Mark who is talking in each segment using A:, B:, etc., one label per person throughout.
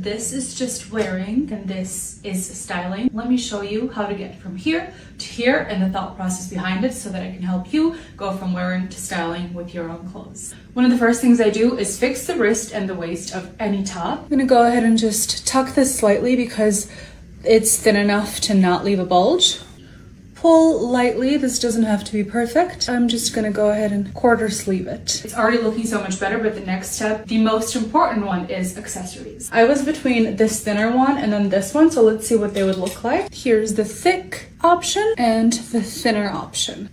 A: this is just wearing and this is styling. Let me show you how to get from here to here and the thought process behind it so that I can help you go from wearing to styling with your own clothes. One of the first things I do is fix the wrist and the waist of any top. I'm gonna go ahead and just tuck this slightly because it's thin enough to not leave a bulge. Pull lightly, this doesn't have to be perfect. I'm just gonna go ahead and quarter sleeve it. It's already looking so much better, but the next step, the most important one, is accessories. I was between this thinner one and then this one, so let's see what they would look like. Here's the thick option and the thinner option.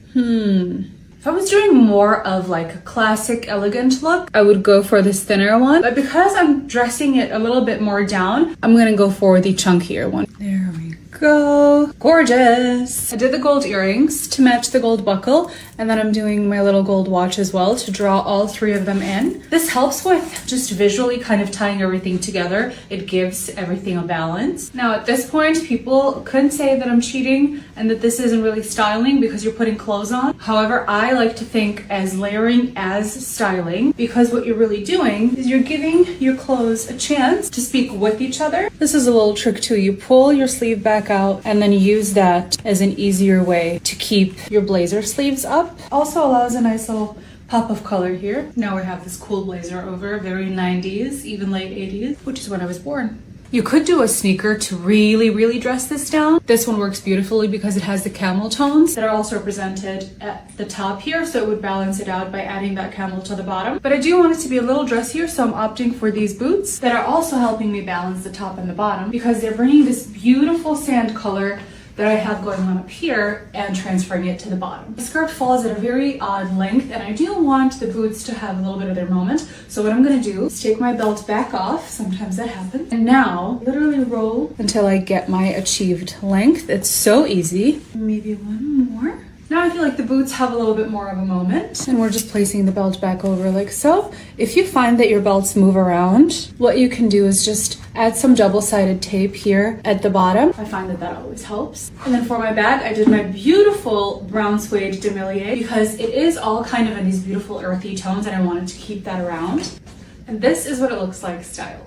A: If I was doing more of like a classic elegant look, I would go for this thinner one. But because I'm dressing it a little bit more down, I'm gonna go for the chunkier one. There we go. Gorgeous. I did the gold earrings to match the gold buckle, and then I'm doing my little gold watch as well to draw all three of them in. This helps with just visually kind of tying everything together. It gives everything a balance. Now at this point, people could say that I'm cheating and that this isn't really styling because you're putting clothes on. However, I like to think as layering as styling, because what you're really doing is you're giving your clothes a chance to speak with each other. This is a little trick too. You pull your sleeve back out and then use that as an easier way to keep your blazer sleeves up. Also allows a nice little pop of color here. Now we have this cool blazer over, very 90s, even late 80s, which is when I was born. You could do a sneaker to really dress this down. This one works beautifully because it has the camel tones that are also represented at the top here, so it would balance it out by adding that camel to the bottom. But I do want it to be a little dressier, so I'm opting for these boots that are also helping me balance the top and the bottom because they're bringing this beautiful sand color that I have going on up here and transferring it to the bottom. The skirt falls at a very odd length and I do want the boots to have a little bit of their moment. So what I'm gonna do is take my belt back off, sometimes that happens, and now literally roll until I get my achieved length. It's so easy. Maybe one more. Now I feel like the boots have a little bit more of a moment, and we're just placing the belt back over like so. If you find that your belts move around, what you can do is just add some double-sided tape here at the bottom. I find that that always helps. And then for my bag, I did my beautiful brown suede demilier because it is all kind of in these beautiful earthy tones and I wanted to keep that around. And this is what it looks like styled.